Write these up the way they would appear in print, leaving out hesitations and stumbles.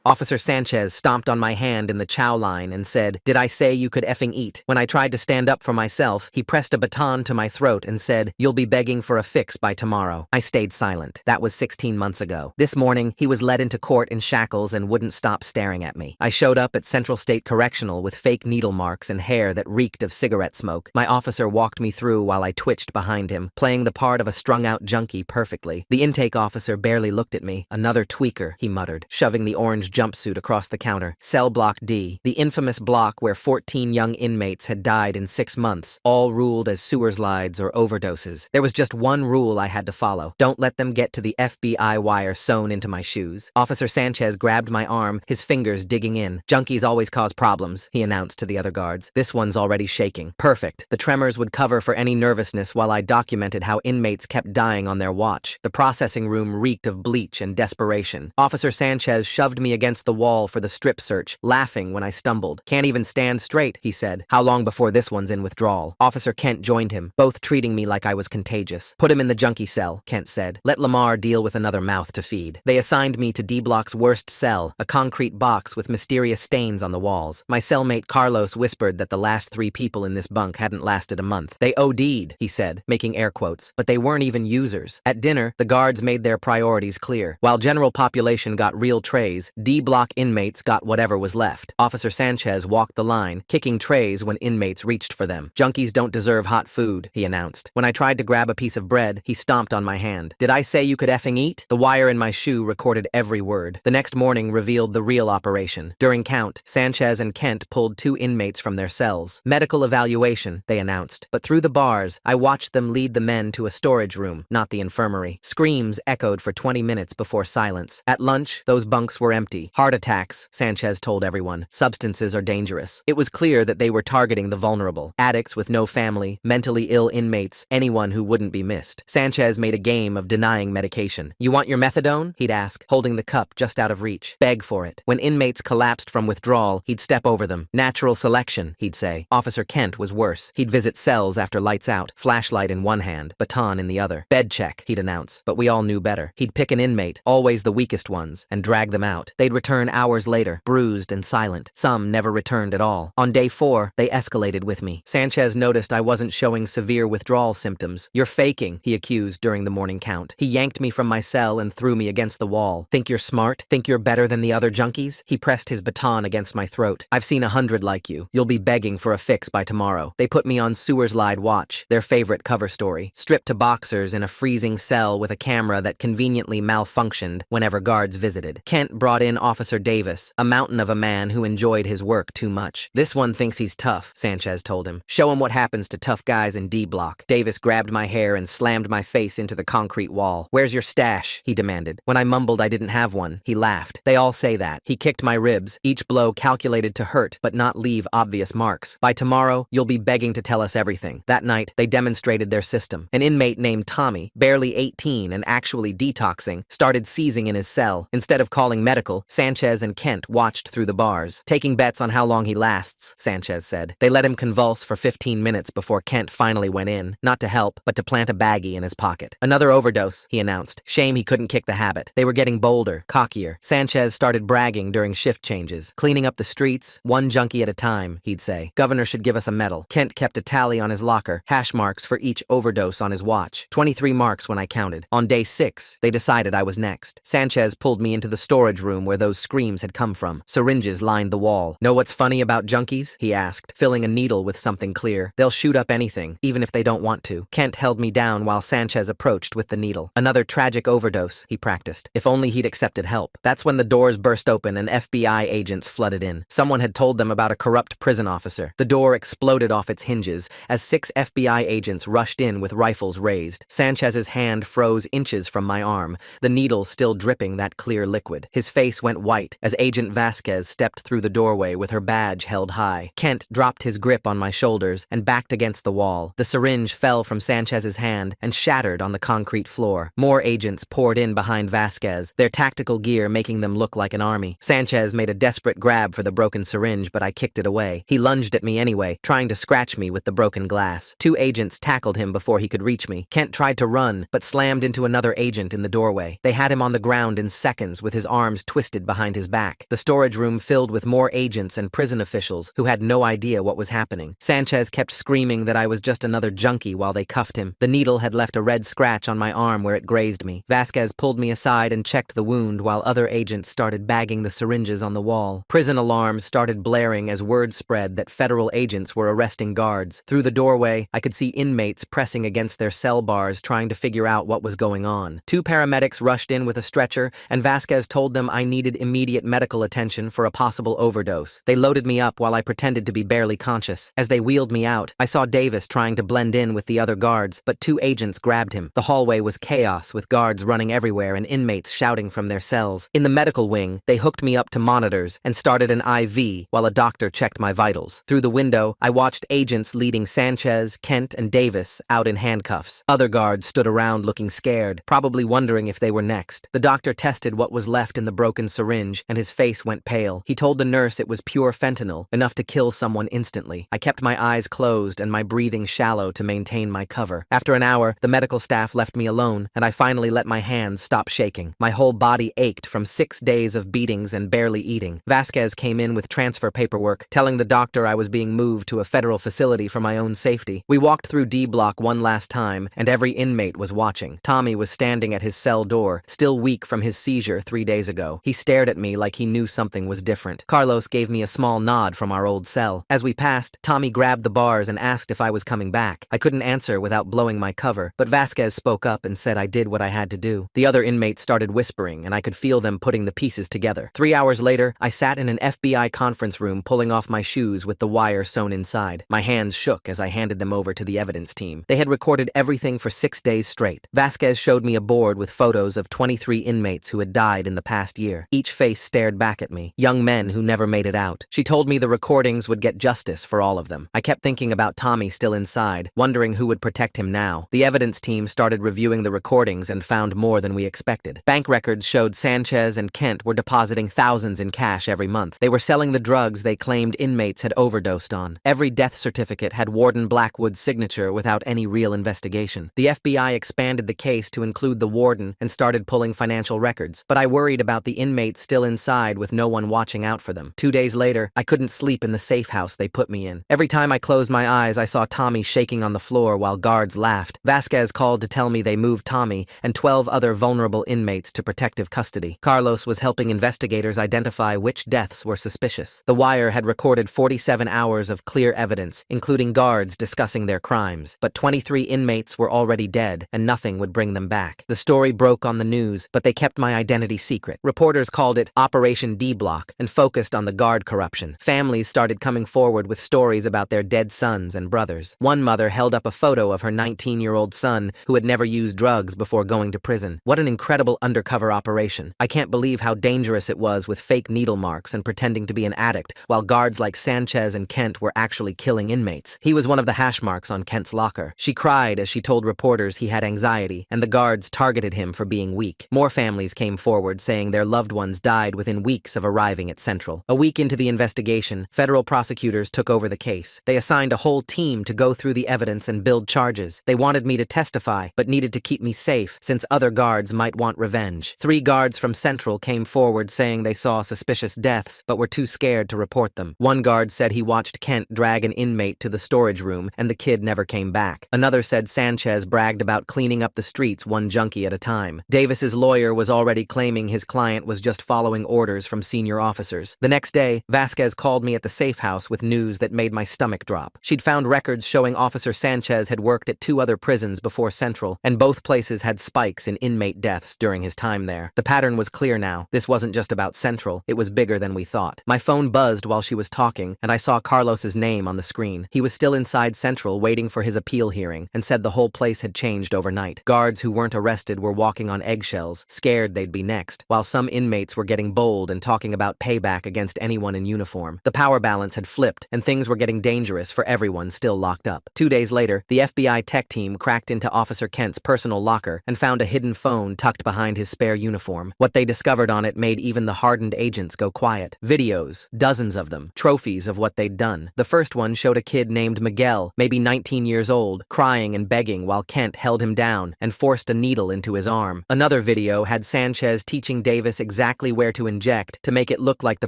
Officer Sanchez stomped on my hand in the chow line and said, "Did I say you could effing eat?" When I tried to stand up for myself, he pressed a baton to my throat and said, "You'll be begging for a fix by tomorrow." I stayed silent. That was 16 months ago. This morning, he was led into court in shackles and wouldn't stop staring at me. I showed up at Central State Correctional with fake needle marks and hair that reeked of cigarette smoke. My officer walked me through while I twitched behind him, playing the part of a strung-out junkie perfectly. The intake officer barely looked at me. "Another tweaker," he muttered, shoving the orange jumpsuit across the counter. Cell Block D, the infamous block where 14 young inmates had died in 6 months, all ruled as sewer slides or overdoses. There was just one rule I had to follow. Don't let them get to the FBI wire sewn into my shoes. Officer Sanchez grabbed my arm, his fingers digging in. "Junkies always cause problems," he announced to the other guards. "This one's already shaking." Perfect. The tremors would cover for any nervousness while I documented how inmates kept dying on their watch. The processing room reeked of bleach and desperation. Officer Sanchez shoved me against the wall for the strip search, laughing when I stumbled. "Can't even stand straight," he said. "How long before this one's in withdrawal?" Officer Kent joined him, both treating me like I was contagious. "Put him in the junkie cell," Kent said. "Let Lamar deal with another mouth to feed." They assigned me to D Block's worst cell, a concrete box with mysterious stains on the walls. My cellmate Carlos whispered that the last 3 people in this bunk hadn't lasted a month. "They OD'd," he said, making air quotes, "but they weren't even users." At dinner, the guards made their priorities clear. While general population got real trays, D Block inmates got whatever was left. Officer Sanchez walked the line, kicking trays when inmates reached for them. "Junkies don't deserve hot food," he announced. When I tried to grab a piece of bread, he stomped on my hand. "Did I say you could effing eat?" The wire in my shoe recorded every word. The next morning revealed the real operation. During count, Sanchez and Kent pulled 2 inmates from their cells. "Medical evaluation," they announced. But through the bars, I watched them lead the men to a storage room, not the infirmary. Screams echoed for 20 minutes before silence. At lunch, those bunks were empty. "Heart attacks," Sanchez told everyone. "Substances are dangerous." It was clear that they were targeting the vulnerable. Addicts with no family, mentally ill inmates, anyone who wouldn't be missed. Sanchez made a game of denying medication. "You want your methadone?" he'd ask, holding the cup just out of reach. "Beg for it." When inmates collapsed from withdrawal, he'd step over them. "Natural selection," he'd say. Officer Kent was worse. He'd visit cells after lights out, flashlight in one hand, baton in the other. "Bed check," he'd announce, but we all knew better. He'd pick an inmate, always the weakest ones, and drag them out. They'd return hours later, bruised and silent. Some never returned at all. On day 4, they escalated with me. Sanchez noticed I wasn't showing severe withdrawal symptoms. "You're faking," he accused during the morning count. He yanked me from my cell and threw me against the wall. "Think you're smart? Think you're better than the other junkies?" He pressed his baton against my throat. "I've seen 100 like you. You'll be begging for a fix by tomorrow." They put me on sewer slide watch, their favorite cover story. Stripped to boxers in a freezing cell with a camera that conveniently malfunctioned whenever guards visited. Kent brought in Officer Davis, a mountain of a man who enjoyed his work too much. "This one thinks he's tough," Sanchez told him. "Show him what happens to tough guys in D Block." Davis grabbed my hair and slammed my face into the concrete wall. "Where's your stash?" he demanded. When I mumbled I didn't have one, he laughed. "They all say that." He kicked my ribs, each blow calculated to hurt but not leave obvious marks. "By tomorrow, you'll be begging to tell us everything." That night, they demonstrated their system. An inmate named Tommy, barely 18 and actually detoxing, started seizing in his cell. Instead of calling medical, Sanchez and Kent watched through the bars. "Taking bets on how long he lasts," Sanchez said. They let him convulse for 15 minutes before Kent finally went in, not to help, but to plant a baggie in his pocket. "Another overdose," he announced. Shame he couldn't kick the habit. They were getting bolder, cockier. Sanchez started bragging during shift changes. "Cleaning up the streets, 1 junkie at a time," he'd say. "Governor should give us a medal." Kent kept a tally on his locker, hash marks for each overdose on his watch. 23 marks when I counted. On day 6, they decided I was next. Sanchez pulled me into the storage room where those screams had come from. Syringes lined the wall. "Know what's funny about junkies?" he asked, filling a needle with something clear. "They'll shoot up anything, even if they don't want to." Kent held me down while Sanchez approached with the needle. "Another tragic overdose," he practiced. If only he'd accepted help. That's when the doors burst open and FBI agents flooded in. Someone had told them about a corrupt prison officer. The door exploded off its hinges as 6 FBI agents rushed in with rifles raised. Sanchez's hand froze inches from my arm, the needle still dripping that clear liquid. His face went white as Agent Vasquez stepped through the doorway with her badge held high. Kent dropped his grip on my shoulders and backed against the wall. The syringe fell from Sanchez's hand and shattered on the concrete floor. More agents poured in behind Vasquez, their tactical gear making them look like an army. Sanchez made a desperate grab for the broken syringe, but I kicked it away. He lunged at me anyway, trying to scratch me with the broken glass. 2 agents tackled him before he could reach me. Kent tried to run, but slammed into another agent in the doorway. They had him on the ground in seconds with his arms twisted texted behind his back. The storage room filled with more agents and prison officials who had no idea what was happening. Sanchez kept screaming that I was just another junkie while they cuffed him. The needle had left a red scratch on my arm where it grazed me. Vasquez pulled me aside and checked the wound while other agents started bagging the syringes on the wall. Prison alarms started blaring as word spread that federal agents were arresting guards. Through the doorway, I could see inmates pressing against their cell bars trying to figure out what was going on. 2 paramedics rushed in with a stretcher, and Vasquez told them I needed immediate medical attention for a possible overdose. They loaded me up while I pretended to be barely conscious. As they wheeled me out, I saw Davis trying to blend in with the other guards, but 2 agents grabbed him. The hallway was chaos with guards running everywhere and inmates shouting from their cells. In the medical wing, they hooked me up to monitors and started an IV while a doctor checked my vitals. Through the window, I watched agents leading Sanchez, Kent, and Davis out in handcuffs. Other guards stood around looking scared, probably wondering if they were next. The doctor tested what was left in the broken syringe, and his face went pale. He told the nurse it was pure fentanyl, enough to kill someone instantly. I kept my eyes closed and my breathing shallow to maintain my cover. After an hour, the medical staff left me alone, and I finally let my hands stop shaking. My whole body ached from 6 days of beatings and barely eating. Vasquez came in with transfer paperwork, telling the doctor I was being moved to a federal facility for my own safety. We walked through D Block one last time, and every inmate was watching. Tommy was standing at his cell door, still weak from his seizure 3 days ago. He stared at me like he knew something was different. Carlos gave me a small nod from our old cell. As we passed, Tommy grabbed the bars and asked if I was coming back. I couldn't answer without blowing my cover, but Vasquez spoke up and said I did what I had to do. The other inmates started whispering, and I could feel them putting the pieces together. 3 hours later, I sat in an FBI conference room pulling off my shoes with the wire sewn inside. My hands shook as I handed them over to the evidence team. They had recorded everything for 6 days straight. Vasquez showed me a board with photos of 23 inmates who had died in the past year. Each face stared back at me, young men who never made it out. She told me the recordings would get justice for all of them. I kept thinking about Tommy still inside, wondering who would protect him now. The evidence team started reviewing the recordings and found more than we expected. Bank records showed Sanchez and Kent were depositing thousands in cash every month. They were selling the drugs they claimed inmates had overdosed on. Every death certificate had Warden Blackwood's signature without any real investigation. The FBI expanded the case to include the warden and started pulling financial records, but I worried about the inmates still inside with no one watching out for them. 2 days later, I couldn't sleep in the safe house they put me in. Every time I closed my eyes, I saw Tommy shaking on the floor while guards laughed. Vasquez called to tell me they moved Tommy and 12 other vulnerable inmates to protective custody. Carlos was helping investigators identify which deaths were suspicious. The Wire had recorded 47 hours of clear evidence, including guards discussing their crimes, but 23 inmates were already dead and nothing would bring them back. The story broke on the news, but they kept my identity secret. Reporters called it Operation D Block and focused on the guard corruption. Families started coming forward with stories about their dead sons and brothers. One mother held up a photo of her 19-year-old son who had never used drugs before going to prison. What an incredible undercover operation. I can't believe how dangerous it was with fake needle marks and pretending to be an addict, while guards like Sanchez and Kent were actually killing inmates. He was one of the hash marks on Kent's locker. She cried as she told reporters he had anxiety, and the guards targeted him for being weak. More families came forward saying their loved ones died within weeks of arriving at Central. A week into the investigation, federal prosecutors took over the case. They assigned a whole team to go through the evidence and build charges. They wanted me to testify, but needed to keep me safe since other guards might want revenge. 3 guards from Central came forward saying they saw suspicious deaths, but were too scared to report them. One guard said he watched Kent drag an inmate to the storage room and the kid never came back. Another said Sanchez bragged about cleaning up the streets one junkie at a time. Davis's lawyer was already claiming his client was just following orders from senior officers. The next day, Vasquez called me at the safe house with news that made my stomach drop. She'd found records showing Officer Sanchez had worked at 2 other prisons before Central, and both places had spikes in inmate deaths during his time there. The pattern was clear now. This wasn't just about Central, it was bigger than we thought. My phone buzzed while she was talking, and I saw Carlos's name on the screen. He was still inside Central waiting for his appeal hearing, and said the whole place had changed overnight. Guards who weren't arrested were walking on eggshells, scared they'd be next, while some inmates were getting bold and talking about payback against anyone in uniform. The power balance had flipped, and things were getting dangerous for everyone still locked up. 2 days later, the FBI tech team cracked into Officer Kent's personal locker and found a hidden phone tucked behind his spare uniform. What they discovered on it made even the hardened agents go quiet. Videos, dozens of them, trophies of what they'd done. The first one showed a kid named Miguel, maybe 19 years old, crying and begging while Kent held him down and forced a needle into his arm. Another video had Sanchez teaching Davis exactly exactly where to inject to make it look like the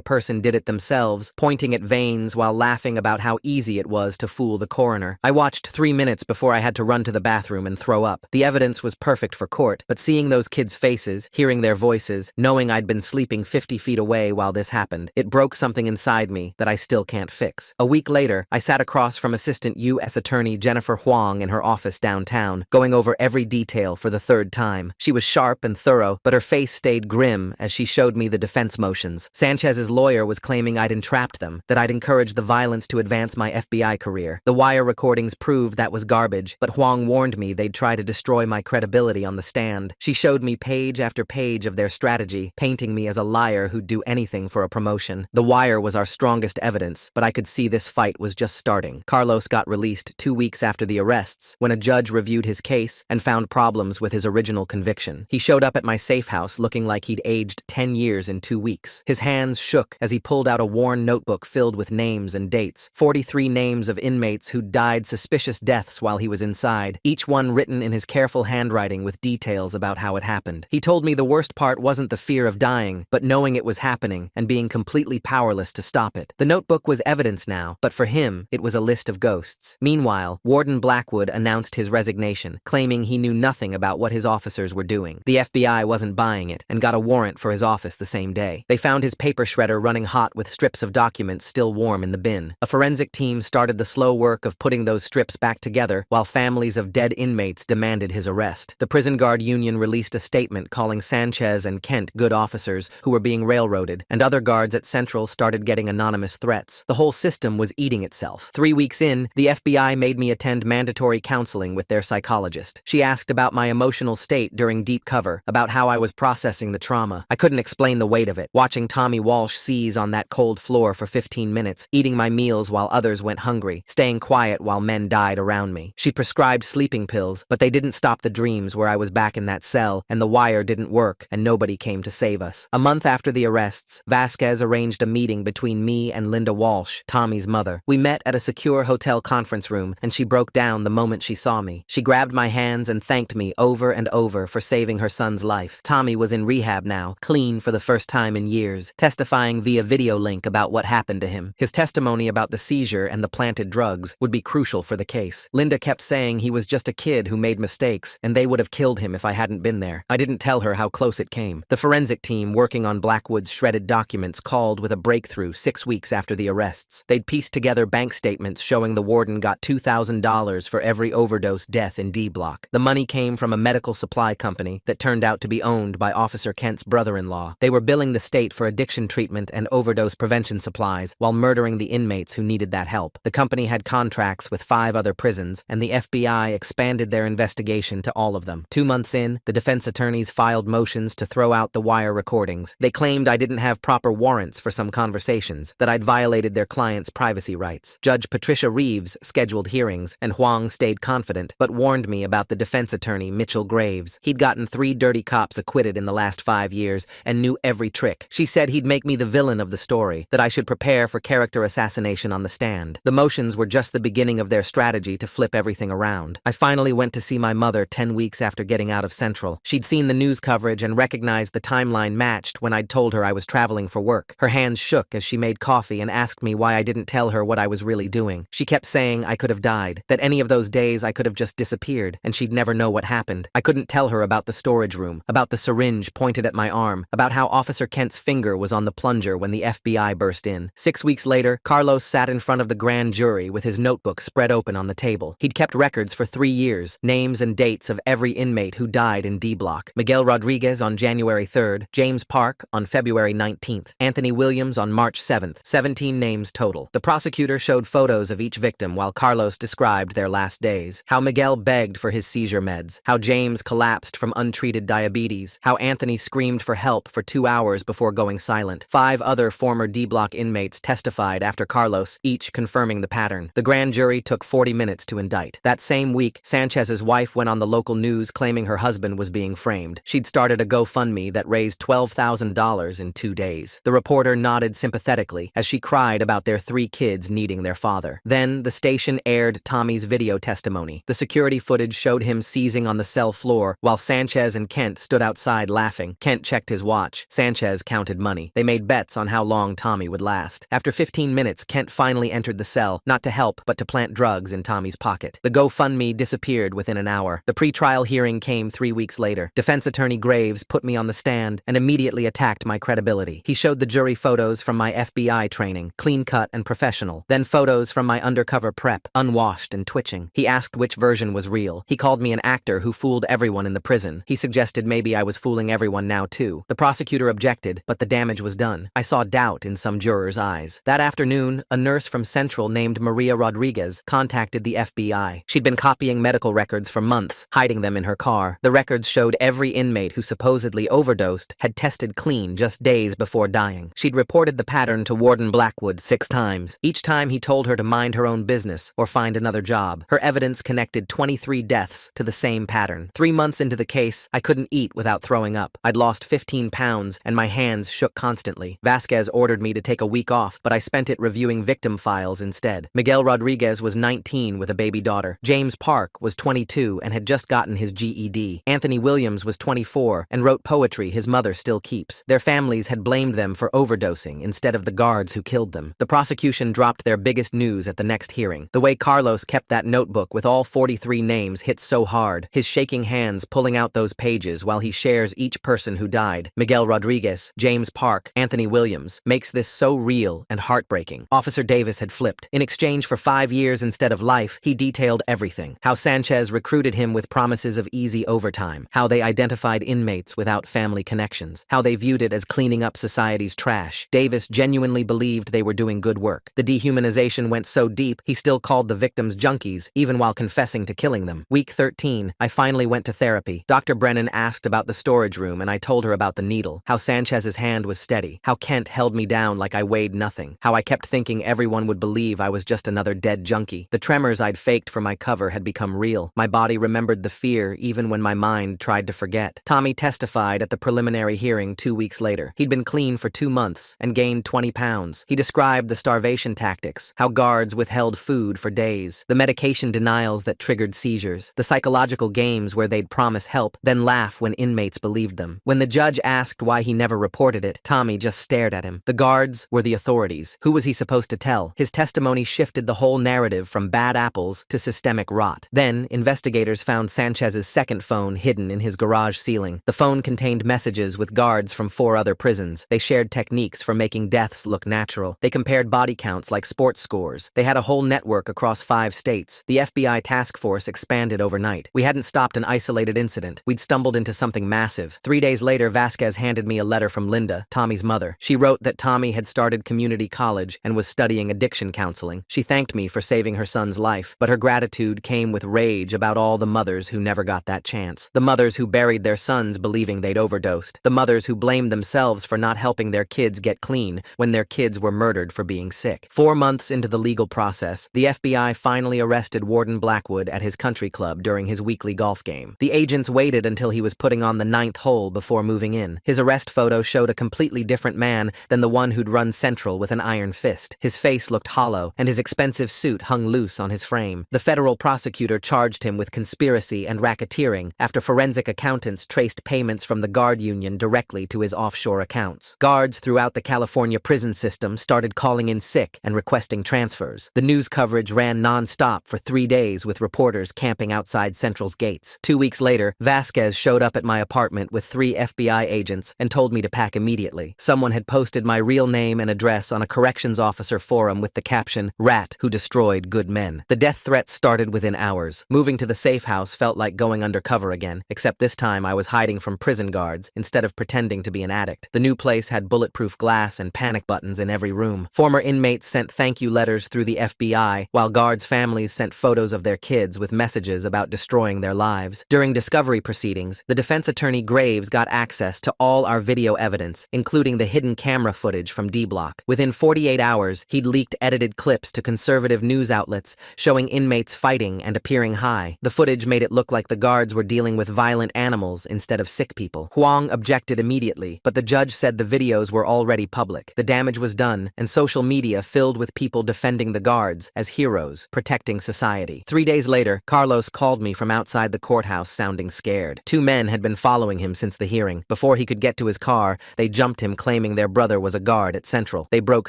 person did it themselves, pointing at veins while laughing about how easy it was to fool the coroner. I watched 3 minutes before I had to run to the bathroom and throw up. The evidence was perfect for court, but seeing those kids' faces, hearing their voices, knowing I'd been sleeping 50 feet away while this happened, it broke something inside me that I still can't fix. A week later, I sat across from Assistant U.S. Attorney Jennifer Huang in her office downtown, going over every detail for the third time. She was sharp and thorough, but her face stayed grim as she showed me the defense motions. Sanchez's lawyer was claiming I'd entrapped them, that I'd encouraged the violence to advance my FBI career. The wire recordings proved that was garbage, but Huang warned me they'd try to destroy my credibility on the stand. She showed me page after page of their strategy, painting me as a liar who'd do anything for a promotion. The wire was our strongest evidence, but I could see this fight was just starting. Carlos got released 2 weeks after the arrests, when a judge reviewed his case and found problems with his original conviction. He showed up at my safe house looking like he'd aged 10 years in 2 weeks. His hands shook as he pulled out a worn notebook filled with names and dates. 43 names of inmates who'd died suspicious deaths while he was inside, each one written in his careful handwriting with details about how it happened. He told me the worst part wasn't the fear of dying, but knowing it was happening and being completely powerless to stop it. The notebook was evidence now, but for him, it was a list of ghosts. Meanwhile, Warden Blackwood announced his resignation, claiming he knew nothing about what his officers were doing. The FBI wasn't buying it and got a warrant for his office the same day. They found his paper shredder running hot with strips of documents still warm in the bin. A forensic team started the slow work of putting those strips back together while families of dead inmates demanded his arrest. The prison guard union released a statement calling Sanchez and Kent good officers who were being railroaded, and other guards at Central started getting anonymous threats. The whole system was eating itself. 3 weeks in, the FBI made me attend mandatory counseling with their psychologist. She asked about my emotional state during deep cover, about how I was processing the trauma. I couldn't explain the weight of it. Watching Tommy Walsh seize on that cold floor for 15 minutes, eating my meals while others went hungry, staying quiet while men died around me. She prescribed sleeping pills, but they didn't stop the dreams where I was back in that cell, and the wire didn't work, and nobody came to save us. A month after the arrests, Vasquez arranged a meeting between me and Linda Walsh, Tommy's mother. We met at a secure hotel conference room, and she broke down the moment she saw me. She grabbed my hands and thanked me over and over for saving her son's life. Tommy was in rehab now, clean for the first time in years, testifying via video link about what happened to him. His testimony about the seizure and the planted drugs would be crucial for the case. Linda kept saying he was just a kid who made mistakes, and they would have killed him if I hadn't been there. I didn't tell her how close it came. The forensic team working on Blackwood's shredded documents called with a breakthrough 6 weeks after the arrests. They'd pieced together bank statements showing the warden got $2,000 for every overdose death in D Block. The money came from a medical supply company that turned out to be owned by Officer Kent's brother-in-law. They were billing the state for addiction treatment and overdose prevention supplies while murdering the inmates who needed that help. The company had contracts with 5 other prisons, and the FBI expanded their investigation to all of them. 2 months in, the defense attorneys filed motions to throw out the wire recordings. They claimed I didn't have proper warrants for some conversations, that I'd violated their clients' privacy rights. Judge Patricia Reeves scheduled hearings, and Huang stayed confident, but warned me about the defense attorney, Mitchell Graves. He'd gotten 3 dirty cops acquitted in the last 5 years and knew every trick. She said he'd make me the villain of the story, that I should prepare for character assassination on the stand. The motions were just the beginning of their strategy to flip everything around. I finally went to see my mother 10 weeks after getting out of Central. She'd seen the news coverage and recognized the timeline matched when I'd told her I was traveling for work. Her hands shook as she made coffee and asked me why I didn't tell her what I was really doing. She kept saying I could have died, that any of those days I could have just disappeared, and she'd never know what happened. I couldn't tell her about the storage room, about the syringe pointed at my arm, about how Officer Kent's finger was on the plunger when the FBI burst in. 6 weeks later, Carlos sat in front of the grand jury with his notebook spread open on the table. He'd kept records for 3 years, names and dates of every inmate who died in D Block. Miguel Rodriguez on January 3rd, James Park on February 19th, Anthony Williams on March 7th, 17 names total. The prosecutor showed photos of each victim while Carlos described their last days. How Miguel begged for his seizure meds, how James collapsed from untreated diabetes, how Anthony screamed for help for 2 hours before going silent. 5 other former D Block inmates testified after Carlos, each confirming the pattern. The grand jury took 40 minutes to indict. That same week, Sanchez's wife went on the local news claiming her husband was being framed. She'd started a GoFundMe that raised $12,000 in 2 days. The reporter nodded sympathetically as she cried about their 3 kids needing their father. Then, the station aired Tommy's video testimony. The security footage showed him seizing on the cell floor while Sanchez and Kent stood outside laughing. Kent checked his his watch. Sanchez counted money. They made bets on how long Tommy would last. After 15 minutes, Kent finally entered the cell, not to help, but to plant drugs in Tommy's pocket. The GoFundMe disappeared within an hour. The pre-trial hearing came 3 weeks later. Defense attorney Graves put me on the stand and immediately attacked my credibility. He showed the jury photos from my FBI training, clean-cut and professional, then photos from my undercover prep, unwashed and twitching. He asked which version was real. He called me an actor who fooled everyone in the prison. He suggested maybe I was fooling everyone now too. The prosecutor objected, but the damage was done. I saw doubt in some jurors' eyes. That afternoon, a nurse from Central named Maria Rodriguez contacted the FBI. She'd been copying medical records for months, hiding them in her car. The records showed every inmate who supposedly overdosed had tested clean just days before dying. She'd reported the pattern to Warden Blackwood 6 times. Each time he told her to mind her own business or find another job. Her evidence connected 23 deaths to the same pattern. 3 months into the case, I couldn't eat without throwing up. I'd lost 15 pounds and my hands shook constantly. Vasquez ordered me to take a week off, but I spent it reviewing victim files instead. Miguel Rodriguez was 19 with a baby daughter. James Park was 22 and had just gotten his GED. Anthony Williams was 24 and wrote poetry his mother still keeps. Their families had blamed them for overdosing instead of the guards who killed them. The prosecution dropped their biggest news at the next hearing. The way Carlos kept that notebook with all 43 names hit so hard, his shaking hands pulling out those pages while he shares each person who died. Miguel Rodriguez, James Park, Anthony Williams, makes this so real and heartbreaking. Officer Davis had flipped. In exchange for 5 years instead of life, he detailed everything. How Sanchez recruited him with promises of easy overtime. How they identified inmates without family connections. How they viewed it as cleaning up society's trash. Davis genuinely believed they were doing good work. The dehumanization went so deep, he still called the victims junkies, even while confessing to killing them. Week 13, I finally went to therapy. Dr. Brennan asked about the storage room and I told her about the needle. How Sanchez's hand was steady. How Kent held me down like I weighed nothing. How I kept thinking everyone would believe I was just another dead junkie. The tremors I'd faked for my cover had become real. My body remembered the fear even when my mind tried to forget. Tommy testified at the preliminary hearing 2 weeks later. He'd been clean for 2 months and gained 20 pounds. He described the starvation tactics, how guards withheld food for days, the medication denials that triggered seizures, the psychological games where they'd promise help, then laugh when inmates believed them. When the judge asked why he never reported it, Tommy just stared at him. The guards were the authorities. Who was he supposed to tell? His testimony shifted the whole narrative from bad apples to systemic rot. Then, investigators found Sanchez's second phone hidden in his garage ceiling. The phone contained messages with guards from 4 other prisons. They shared techniques for making deaths look natural. They compared body counts like sports scores. They had a whole network across 5 states. The FBI task force expanded overnight. We hadn't stopped an isolated incident. We'd stumbled into something massive. 3 days later, Vasquez handed me a letter from Linda, Tommy's mother. She wrote that Tommy had started community college and was studying addiction counseling. She thanked me for saving her son's life, but her gratitude came with rage about all the mothers who never got that chance. The mothers who buried their sons believing they'd overdosed. The mothers who blamed themselves for not helping their kids get clean when their kids were murdered for being sick. 4 months into the legal process, the FBI finally arrested Warden Blackwood at his country club during his weekly golf game. The agents waited until he was putting on the 9th hole before moving in. His arrest photo showed a completely different man than the one who'd run Central with an iron fist. His face looked hollow, and his expensive suit hung loose on his frame. The federal prosecutor charged him with conspiracy and racketeering after forensic accountants traced payments from the guard union directly to his offshore accounts. Guards throughout the California prison system started calling in sick and requesting transfers. The news coverage ran non-stop for 3 days with reporters camping outside Central's gates. 2 weeks later, Vasquez showed up at my apartment with 3 FBI agents and told me to pack immediately. Someone had posted my real name and address on a corrections officer forum with the caption, "Rat who destroyed good men." The death threats started within hours. Moving to the safe house felt like going undercover again, except this time I was hiding from prison guards instead of pretending to be an addict. The new place had bulletproof glass and panic buttons in every room. Former inmates sent thank you letters through the FBI, while guards' families sent photos of their kids with messages about destroying their lives. During discovery proceedings, the defense attorney Graves got access to all our video evidence, including the hidden camera footage from D-Block. Within 48 hours, he'd leaked edited clips to conservative news outlets showing inmates fighting and appearing high. The footage made it look like the guards were dealing with violent animals instead of sick people. Huang objected immediately, but the judge said the videos were already public. The damage was done, and social media filled with people defending the guards as heroes, protecting society. 3 days later, Carlos called me from outside the courthouse sounding scared. 2 men had been following him since the hearing. Before Before he could get to his car, they jumped him claiming their brother was a guard at Central. They broke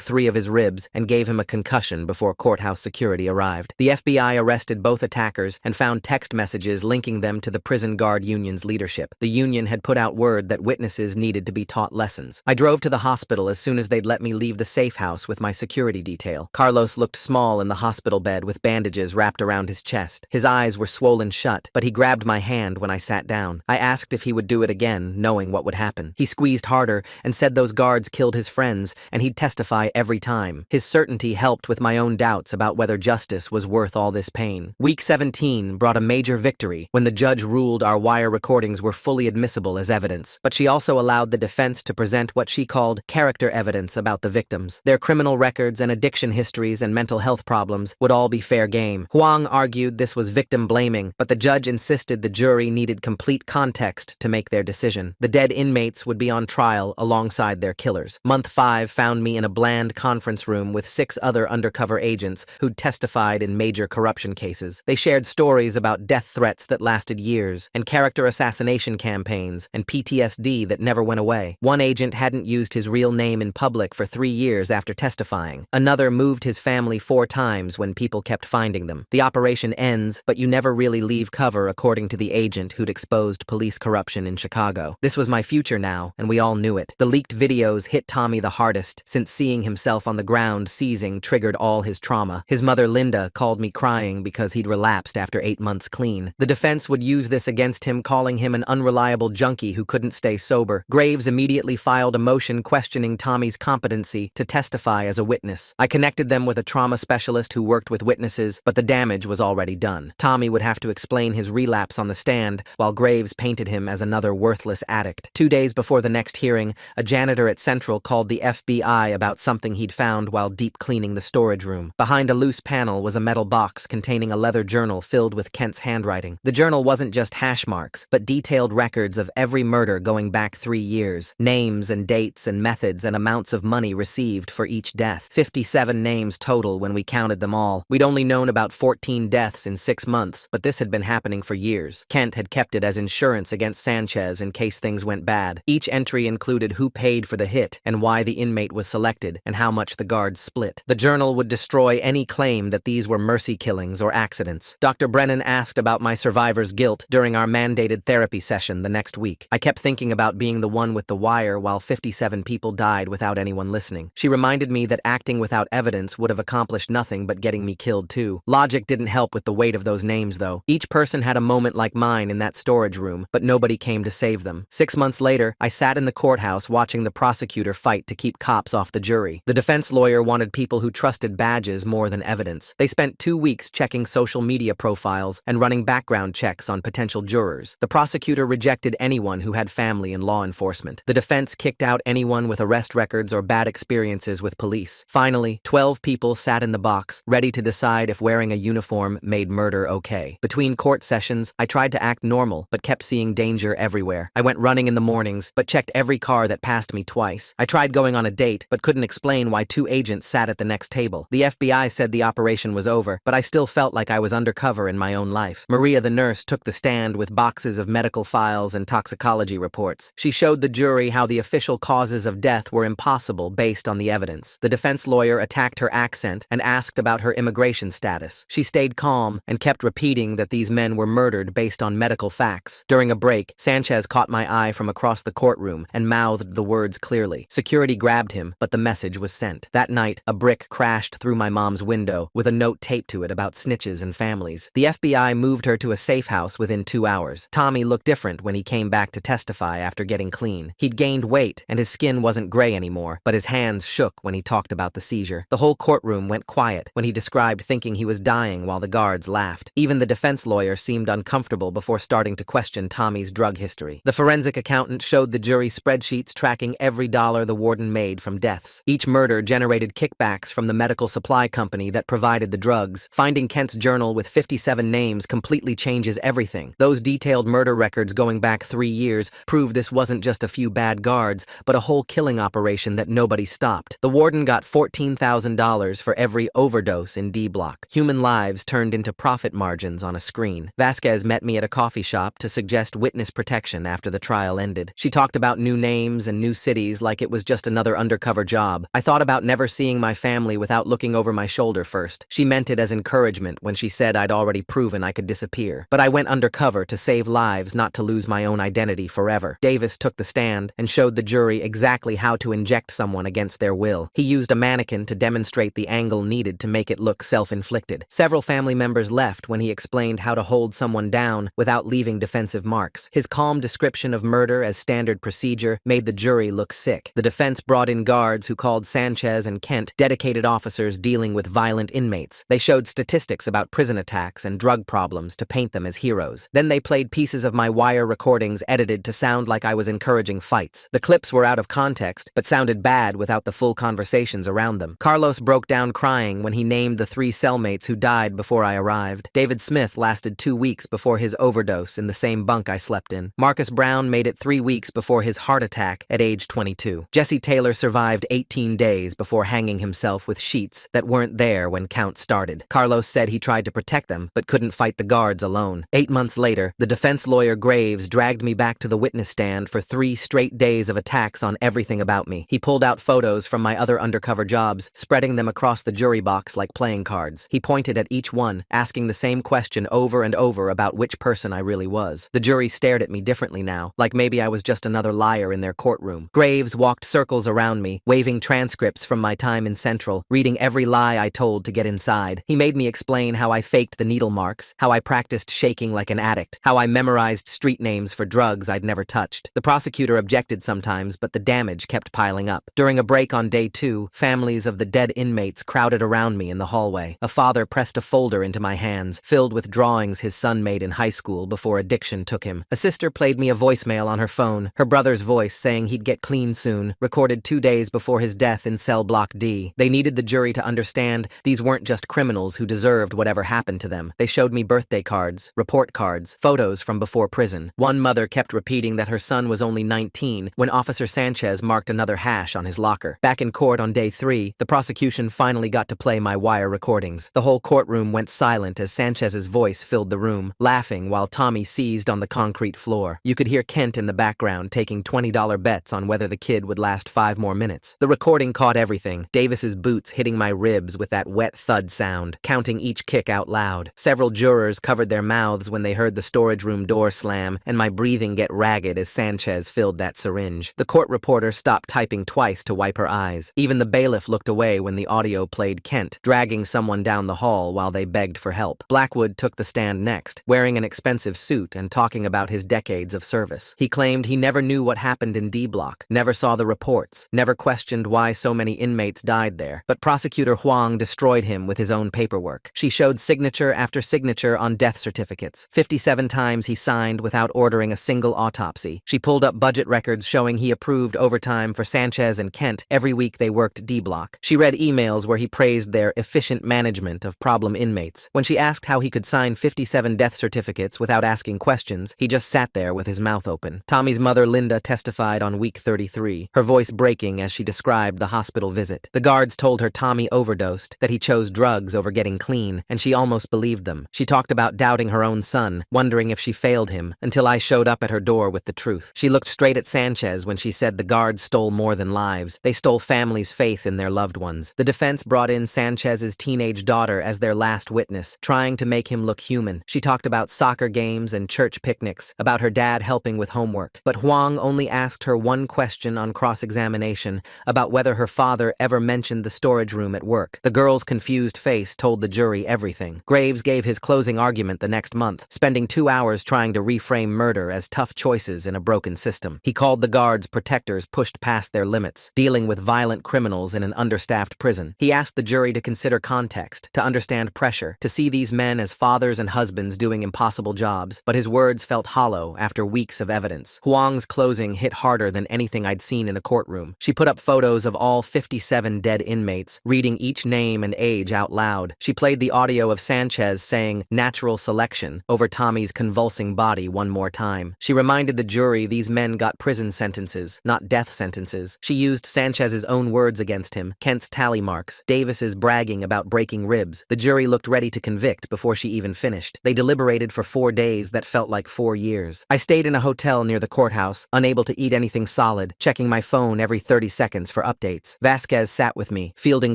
3 of his ribs and gave him a concussion before courthouse security arrived. The FBI arrested both attackers and found text messages linking them to the prison guard union's leadership. The union had put out word that witnesses needed to be taught lessons. I drove to the hospital as soon as they'd let me leave the safe house with my security detail. Carlos looked small in the hospital bed with bandages wrapped around his chest. His eyes were swollen shut, but he grabbed my hand when I sat down. I asked if he would do it again, knowing what would happen. He squeezed harder and said those guards killed his friends, and he'd testify every time. His certainty helped with my own doubts about whether justice was worth all this pain. Week 17 brought a major victory when the judge ruled our wire recordings were fully admissible as evidence, but she also allowed the defense to present what she called character evidence about the victims. Their criminal records and addiction histories and mental health problems would all be fair game. Huang argued this was victim blaming, but the judge insisted the jury needed complete context to make their decision. The dead inmates would be on trial alongside their killers. Month 5 found me in a bland conference room with 6 other undercover agents who'd testified in major corruption cases. They shared stories about death threats that lasted years, and character assassination campaigns, and PTSD that never went away. One agent hadn't used his real name in public for 3 years after testifying. Another moved his family 4 times when people kept finding them. The operation ends, but you never really leave cover, according to the agent who'd exposed police corruption in Chicago. This was my future now, and we all knew it. The leaked videos hit Tommy the hardest, since seeing himself on the ground seizing triggered all his trauma. His mother Linda called me crying because he'd relapsed after 8 months clean. The defense would use this against him, calling him an unreliable junkie who couldn't stay sober. Graves immediately filed a motion questioning Tommy's competency to testify as a witness. I connected them with a trauma specialist who worked with witnesses, but the damage was already done. Tommy would have to explain his relapse on the stand, while Graves painted him as another worthless addict. 2 days before the next hearing, a janitor at Central called the FBI about something he'd found while deep cleaning the storage room. Behind a loose panel was a metal box containing a leather journal filled with Kent's handwriting. The journal wasn't just hash marks, but detailed records of every murder going back 3 years, names and dates and methods and amounts of money received for each death. 57 names total when we counted them all. We'd only known about 14 deaths in 6 months, but this had been happening for years. Kent had kept it as insurance against Sanchez in case things went bad. Each entry included who paid for the hit and why the inmate was selected and how much the guards split. The journal would destroy any claim that these were mercy killings or accidents. Dr. Brennan asked about my survivor's guilt during our mandated therapy session the next week. I kept thinking about being the one with the wire while 57 people died without anyone listening. She reminded me that acting without evidence would have accomplished nothing but getting me killed too. Logic didn't help with the weight of those names though. Each person had a moment like mine in that storage room, but nobody came to save them. 6 months later, I sat in the courthouse watching the prosecutor fight to keep cops off the jury. The defense lawyer wanted people who trusted badges more than evidence. They spent 2 weeks checking social media profiles and running background checks on potential jurors. The prosecutor rejected anyone who had family in law enforcement. The defense kicked out anyone with arrest records or bad experiences with police. Finally, 12 people sat in the box, ready to decide if wearing a uniform made murder okay. Between court sessions, I tried to act normal, but kept seeing danger everywhere. I went running in the mornings, but checked every car that passed me twice. I tried going on a date, but couldn't explain why 2 agents sat at the next table. The FBI said the operation was over, but I still felt like I was undercover in my own life. Maria, the nurse, took the stand with boxes of medical files and toxicology reports. She showed the jury how the official causes of death were impossible based on the evidence. The defense lawyer attacked her accent and asked about her immigration status. She stayed calm and kept repeating that these men were murdered based on medical facts. During a break, Sanchez caught my eye from across the courtroom and mouthed the words clearly. Security grabbed him, but the message was sent. That night, a brick crashed through my mom's window with a note taped to it about snitches and families. The FBI moved her to a safe house within 2 hours. Tommy looked different when he came back to testify after getting clean. He'd gained weight and his skin wasn't gray anymore, but his hands shook when he talked about the seizure. The whole courtroom went quiet when he described thinking he was dying while the guards laughed. Even the defense lawyer seemed uncomfortable before starting to question Tommy's drug history. The forensic accountant showed the jury spreadsheets tracking every dollar the warden made from deaths. Each murder generated kickbacks from the medical supply company that provided the drugs. Finding Kent's journal with 57 names completely changes everything. Those detailed murder records going back 3 years prove this wasn't just a few bad guards, but a whole killing operation that nobody stopped. The warden got $14,000 for every overdose in D Block. Human lives turned into profit margins on a screen. Vasquez met me at a coffee shop to suggest witness protection after the trial ended. ended. She talked about new names and new cities like it was just another undercover job. I thought about never seeing my family without looking over my shoulder first. She meant it as encouragement when she said I'd already proven I could disappear. But I went undercover to save lives, not to lose my own identity forever. Davis took the stand and showed the jury exactly how to inject someone against their will. He used a mannequin to demonstrate the angle needed to make it look self-inflicted. Several family members left when he explained how to hold someone down without leaving defensive marks. His calm description of murder as standard procedure made the jury look sick. The defense brought in guards who called Sanchez and Kent dedicated officers dealing with violent inmates. They showed statistics about prison attacks and drug problems to paint them as heroes. Then they played pieces of my wire recordings edited to sound like I was encouraging fights. The clips were out of context, but sounded bad without the full conversations around them. Carlos broke down crying when he named the 3 cellmates who died before I arrived. David Smith lasted 2 weeks before his overdose in the same bunk I slept in. Marcus Brown made it 3 weeks before his heart attack at age 22. Jesse Taylor survived 18 days before hanging himself with sheets that weren't there when count started. Carlos said he tried to protect them, but couldn't fight the guards alone. 8 months later, the defense lawyer Graves dragged me back to the witness stand for 3 straight days of attacks on everything about me. He pulled out photos from my other undercover jobs, spreading them across the jury box like playing cards. He pointed at each one, asking the same question over and over about which person I really was. The jury stared at me differently now, like maybe I was just another liar in their courtroom. Graves walked circles around me, waving transcripts from my time in Central, reading every lie I told to get inside. He made me explain how I faked the needle marks, how I practiced shaking like an addict, how I memorized street names for drugs I'd never touched. The prosecutor objected sometimes, but the damage kept piling up. During a break on day 2, families of the dead inmates crowded around me in the hallway. A father pressed a folder into my hands, filled with drawings his son made in high school before addiction took him. A sister played me a voicemail on her phone, her brother's voice saying he'd get clean soon, recorded 2 days before his death in cell block D. They needed the jury to understand these weren't just criminals who deserved whatever happened to them. They showed me birthday cards, report cards, photos from before prison. One mother kept repeating that her son was only 19 when Officer Sanchez marked another hash on his locker. Back in court on day 3, the prosecution finally got to play my wire recordings. The whole courtroom went silent as Sanchez's voice filled the room, laughing while Tommy seized on the concrete floor. You could hear Kent in the background taking $20 bets on whether the kid would last 5 more minutes. The recording caught everything. Davis's boots hitting my ribs with that wet thud sound, counting each kick out loud. Several jurors covered their mouths when they heard the storage room door slam and my breathing get ragged as Sanchez filled that syringe. The court reporter stopped typing twice to wipe her eyes. Even the bailiff looked away when the audio played Kent dragging someone down the hall while they begged for help. Blackwood took the stand next, wearing an expensive suit and talking about his decades of service. He claimed he never knew what happened in D Block, never saw the reports, never questioned why so many inmates died there. But Prosecutor Huang destroyed him with his own paperwork. She showed signature after signature on death certificates. 57 times he signed without ordering a single autopsy. She pulled up budget records showing he approved overtime for Sanchez and Kent every week they worked D Block. She read emails where he praised their efficient management of problem inmates. When she asked how he could sign 57 death certificates without asking questions, he just sat there with his mouth open. Tommy's mother Linda testified on week 33, her voice breaking as she described the hospital visit. The guards told her Tommy overdosed, that he chose drugs over getting clean, and she almost believed them. She talked about doubting her own son, wondering if she failed him, until I showed up at her door with the truth. She looked straight at Sanchez when she said the guards stole more than lives. They stole families' faith in their loved ones. The defense brought in Sanchez's teenage daughter as their last witness, trying to make him look human. She talked about soccer games and church picnics, about her dad helping with homework. But Huang only asked her one question on cross-examination about whether her father ever mentioned the storage room at work. The girl's confused face told the jury everything. Graves gave his closing argument the next month, spending 2 hours trying to reframe murder as tough choices in a broken system. He called the guards protectors pushed past their limits, dealing with violent criminals in an understaffed prison. He asked the jury to consider context, to understand pressure, to see these men as fathers and husbands doing impossible jobs, but his words felt hollow after weeks of evidence. Huang's closing hit harder than anything I'd seen in a courtroom. She put up photos of all 57 dead inmates, reading each name and age out loud. She played the audio of Sanchez saying "natural selection" over Tommy's convulsing body one more time. She reminded the jury these men got prison sentences, not death sentences. She used Sanchez's own words against him, Kent's tally marks, Davis's bragging about breaking ribs. The jury looked ready to convict before she even finished. They deliberated for 4 days that felt like 4 years. I stayed in a hotel near the the courthouse, unable to eat anything solid, checking my phone every 30 seconds for updates. Vasquez sat with me, fielding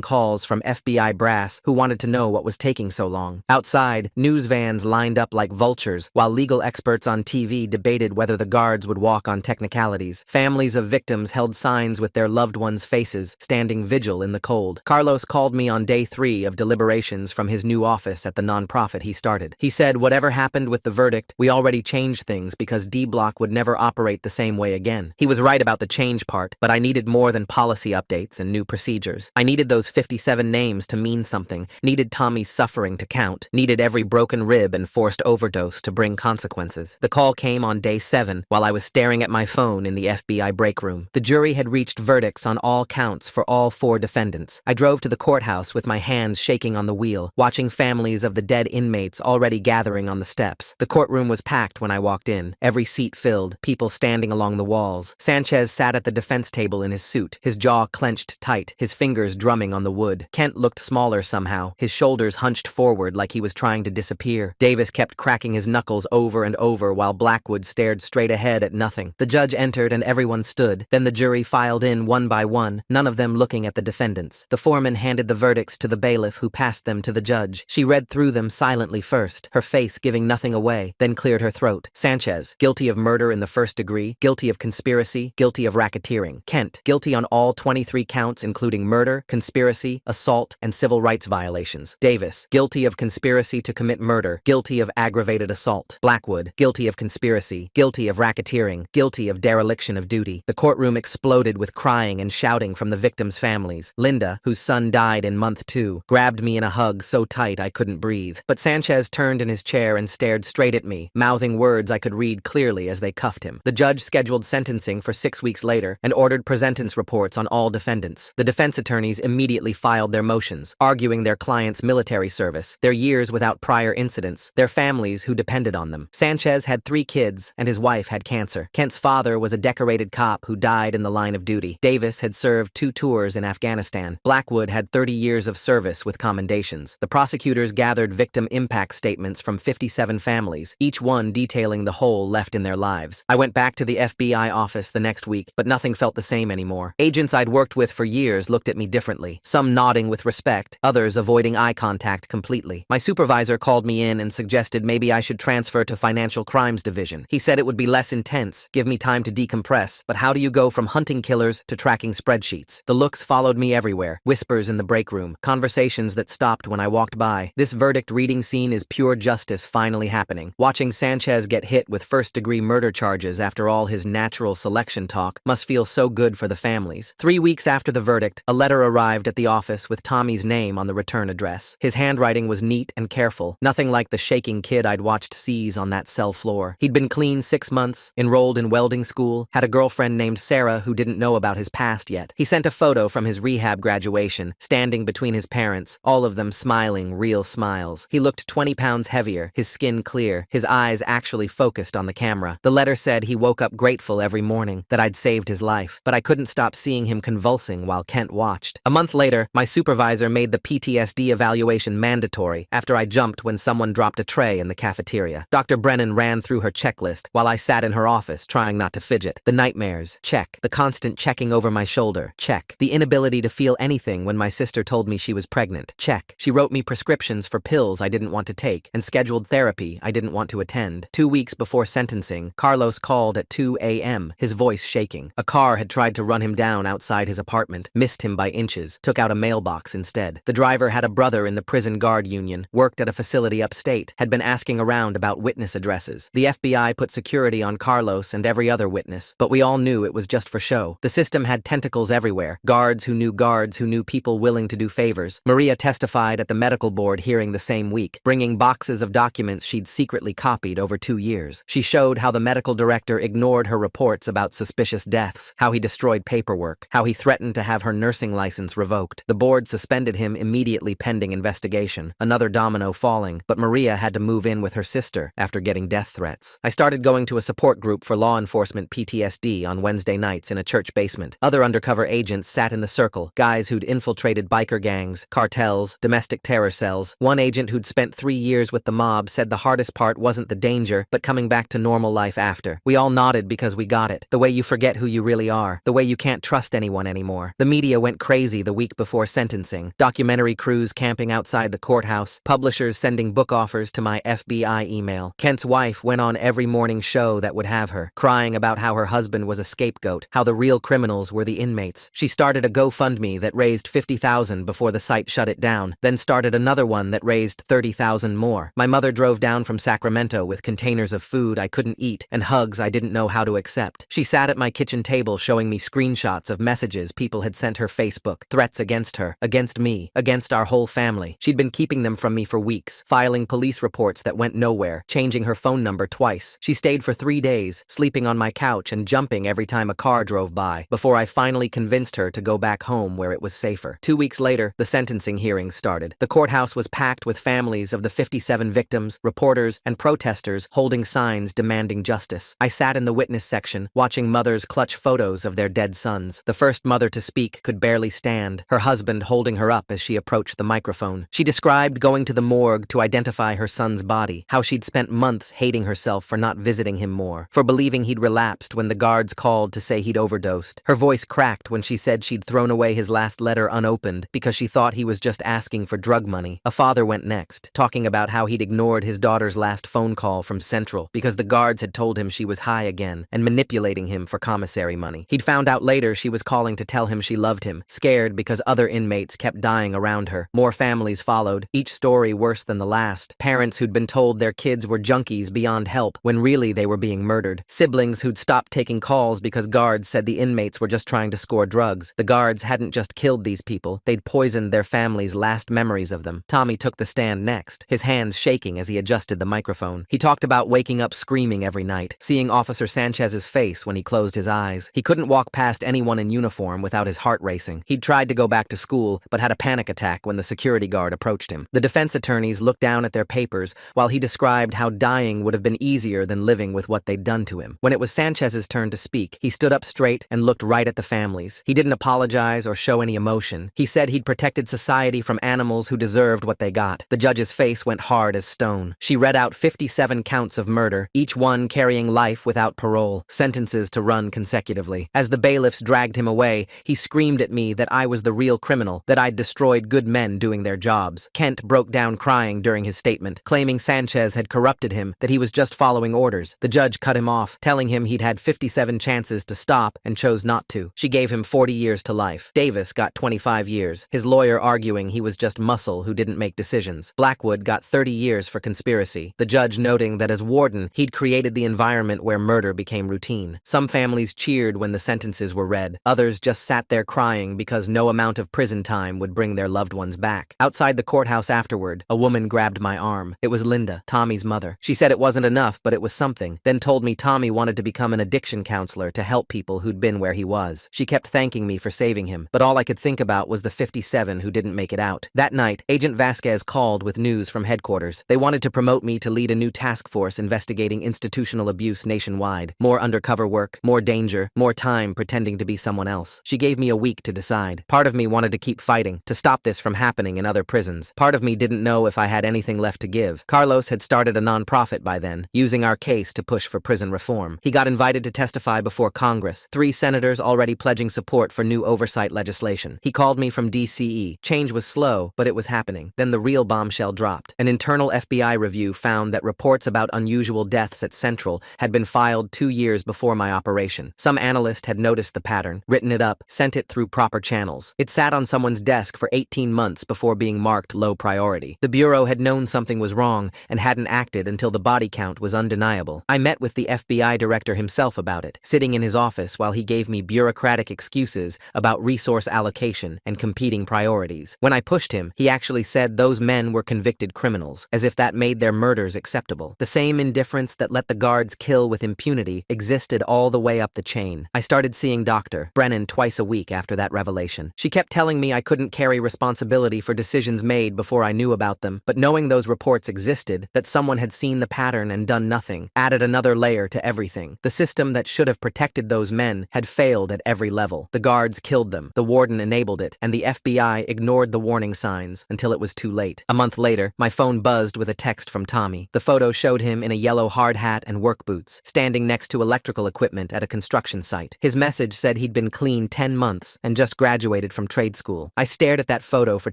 calls from FBI brass who wanted to know what was taking so long. Outside, news vans lined up like vultures, while legal experts on TV debated whether the guards would walk on technicalities. Families of victims held signs with their loved ones' faces, standing vigil in the cold. Carlos called me on day 3 of deliberations from his new office at the nonprofit he started. He said whatever happened with the verdict, we already changed things because D-Block would never operate the same way again. He was right about the change part, but I needed more than policy updates and new procedures. I needed those 57 names to mean something, needed Tommy's suffering to count, needed every broken rib and forced overdose to bring consequences. The call came on day 7 while I was staring at my phone in the FBI break room. The jury had reached verdicts on all counts for all 4 defendants. I drove to the courthouse with my hands shaking on the wheel, watching families of the dead inmates already gathering on the steps. The courtroom was packed when I walked in, every seat filled, people standing along the walls. Sanchez sat at the defense table in his suit, his jaw clenched tight, his fingers drumming on the wood. Kent looked smaller somehow, his shoulders hunched forward like he was trying to disappear. Davis kept cracking his knuckles over and over while Blackwood stared straight ahead at nothing. The judge entered and everyone stood. Then the jury filed in one by one, none of them looking at the defendants. The foreman handed the verdicts to the bailiff who passed them to the judge. She read through them silently first, her face giving nothing away, then cleared her throat. Sanchez, guilty of murder in the 1st degree, guilty of conspiracy, guilty of racketeering. Kent, guilty on all 23 counts including murder, conspiracy, assault, and civil rights violations. Davis, guilty of conspiracy to commit murder, guilty of aggravated assault. Blackwood, guilty of conspiracy, guilty of racketeering, guilty of dereliction of duty. The courtroom exploded with crying and shouting from the victims' families. Linda, whose son died in month 2, grabbed me in a hug so tight I couldn't breathe. But Sanchez turned in his chair and stared straight at me, mouthing words I could read clearly as they cuffed him. The judge scheduled sentencing for 6 weeks later and ordered presentence reports on all defendants. The defense attorneys immediately filed their motions, arguing their clients' military service, their years without prior incidents, their families who depended on them. Sanchez had 3 kids, and his wife had cancer. Kent's father was a decorated cop who died in the line of duty. Davis had served 2 tours in Afghanistan. Blackwood had 30 years of service with commendations. The prosecutors gathered victim impact statements from 57 families, each one detailing the hole left in their lives. I went back to the FBI office the next week, but nothing felt the same anymore. Agents I'd worked with for years looked at me differently, some nodding with respect, others avoiding eye contact completely. My supervisor called me in and suggested maybe I should transfer to Financial Crimes Division. He said it would be less intense, give me time to decompress, but how do you go from hunting killers to tracking spreadsheets? The looks followed me everywhere, whispers in the break room, conversations that stopped when I walked by. This verdict reading scene is pure justice finally happening. Watching Sanchez get hit with 1st-degree murder charges after all his natural selection talk must feel so good for the families. 3 weeks after the verdict, a letter arrived at the office with Tommy's name on the return address. His handwriting was neat and careful, nothing like the shaking kid I'd watched seize on that cell floor. He'd been clean 6 months, enrolled in welding school, had a girlfriend named Sarah who didn't know about his past yet. He sent a photo from his rehab graduation, standing between his parents, all of them smiling real smiles. He looked 20 pounds heavier, his skin clear, his eyes actually focused on the camera. The letter said he woke up grateful every morning, that I'd saved his life, but I couldn't stop seeing him convulsing while Kent watched. A month later, my supervisor made the PTSD evaluation mandatory after I jumped when someone dropped a tray in the cafeteria. Dr. Brennan ran through her checklist while I sat in her office trying not to fidget. The nightmares, check. The constant checking over my shoulder, check. The inability to feel anything when my sister told me she was pregnant, check. She wrote me prescriptions for pills I didn't want to take and scheduled therapy I didn't want to attend. 2 weeks before sentencing, Carlos called at 2 a.m., his voice shaking. A car had tried to run him down outside his apartment, missed him by inches, took out a mailbox instead. The driver had a brother in the prison guard union, worked at a facility upstate, had been asking around about witness addresses. The FBI put security on Carlos and every other witness, but we all knew it was just for show. The system had tentacles everywhere, guards who knew people willing to do favors. Maria testified at the medical board hearing the same week, bringing boxes of documents she'd secretly copied over 2 years. She showed how the medical director ignored her reports about suspicious deaths, how he destroyed paperwork, how he threatened to have her nursing license revoked. The board suspended him immediately pending investigation, another domino falling, but Maria had to move in with her sister after getting death threats. I started going to a support group for law enforcement PTSD on Wednesday nights in a church basement. Other undercover agents sat in the circle, guys who'd infiltrated biker gangs, cartels, domestic terror cells. One agent who'd spent 3 years with the mob said the hardest part wasn't the danger, but coming back to normal life after. laughter. We all nodded because we got it. The way you forget who you really are. The way you can't trust anyone anymore. The media went crazy the week before sentencing. Documentary crews camping outside the courthouse. Publishers sending book offers to my FBI email. Kent's wife went on every morning show that would have her, crying about how her husband was a scapegoat, how the real criminals were the inmates. She started a GoFundMe that raised $50,000 before the site shut it down, then started another one that raised $30,000 more. My mother drove down from Sacramento with containers of food I couldn't eat and hugs I didn't know how to accept. She sat at my kitchen table showing me screenshots of messages people had sent her Facebook, threats against her, against me, against our whole family. She'd been keeping them from me for weeks, filing police reports that went nowhere, changing her phone number twice. She stayed for 3 days, sleeping on my couch and jumping every time a car drove by, before I finally convinced her to go back home where it was safer. 2 weeks later, the sentencing hearings started. The courthouse was packed with families of the 57 victims, reporters, and protesters holding signs demanding justice. I sat in the witness section, watching mothers clutch photos of their dead sons. The first mother to speak could barely stand, her husband holding her up as she approached the microphone. She described going to the morgue to identify her son's body, how she'd spent months hating herself for not visiting him more, for believing he'd relapsed when the guards called to say he'd overdosed. Her voice cracked when she said she'd thrown away his last letter unopened because she thought he was just asking for drug money. A father went next, talking about how he'd ignored his daughter's last phone call from Central because the guards had told him she was high again and manipulating him for commissary money. He'd found out later she was calling to tell him she loved him, scared because other inmates kept dying around her. More families followed, each story worse than the last. Parents who'd been told their kids were junkies beyond help when really they were being murdered. Siblings who'd stopped taking calls because guards said the inmates were just trying to score drugs. The guards hadn't just killed these people, they'd poisoned their families' last memories of them. Tommy took the stand next, his hands shaking as he adjusted the microphone. He talked about waking up screaming every night, seeing Officer Sanchez's face when he closed his eyes. He couldn't walk past anyone in uniform without his heart racing. He'd tried to go back to school, but had a panic attack when the security guard approached him. The defense attorneys looked down at their papers while he described how dying would have been easier than living with what they'd done to him. When it was Sanchez's turn to speak, he stood up straight and looked right at the families. He didn't apologize or show any emotion. He said he'd protected society from animals who deserved what they got. The judge's face went hard as stone. She read out 57 counts of murder, each one carrying life without parole, sentences to run consecutively. As the bailiffs dragged him away, he screamed at me that I was the real criminal, that I'd destroyed good men doing their jobs. Kent broke down crying during his statement, claiming Sanchez had corrupted him, that he was just following orders. The judge cut him off, telling him he'd had 57 chances to stop and chose not to. She gave him 40 years to life. Davis got 25 years, his lawyer arguing he was just muscle who didn't make decisions. Blackwood got 30 years for conspiracy, the judge noting that as warden, he'd created the environment where murder became routine. Some families cheered when the sentences were read. Others just sat there crying because no amount of prison time would bring their loved ones back. Outside the courthouse afterward, a woman grabbed my arm. It was Linda, Tommy's mother. She said it wasn't enough, but it was something, then told me Tommy wanted to become an addiction counselor to help people who'd been where he was. She kept thanking me for saving him, but all I could think about was the 57 who didn't make it out. That night, Agent Vasquez called with news from headquarters. They wanted to promote me to lead a new task force investigating institutional abuse nationwide. More undercover work, more danger, more time pretending to be someone else. She gave me a week to decide. Part of me wanted to keep fighting, to stop this from happening in other prisons. Part of me didn't know if I had anything left to give. Carlos had started a nonprofit by then, using our case to push for prison reform. He got invited to testify before Congress, 3 senators already pledging support for new oversight legislation. He called me from DCE. Change was slow, but it was happening. Then the real bombshell dropped. An internal FBI review found that reports about unusual deaths at Central had been filed 2 years before my operation. Some analyst had noticed the pattern, written it up, sent it through proper channels. It sat on someone's desk for 18 months before being marked low priority. The Bureau had known something was wrong and hadn't acted until the body count was undeniable. I met with the FBI director himself about it, sitting in his office while he gave me bureaucratic excuses about resource allocation and competing priorities. When I pushed him, he actually said those men were convicted criminals, as if that made their murders acceptable. The same indifference that let the guards kill with impunity existed all the way up the chain. I started seeing Dr. Brennan twice a week after that revelation. She kept telling me I couldn't carry responsibility for decisions made before I knew about them, but knowing those reports existed, that someone had seen the pattern and done nothing, added another layer to everything. The system that should have protected those men had failed at every level. The guards killed them, the warden enabled it, and the FBI ignored the warning signs until it was too late. A month later, my phone buzzed with a text from Tommy. The photo showed him in a yellow hard hat and work boots, boots, standing next to electrical equipment at a construction site. His message said he'd been clean 10 months and just graduated from trade school. I stared at that photo for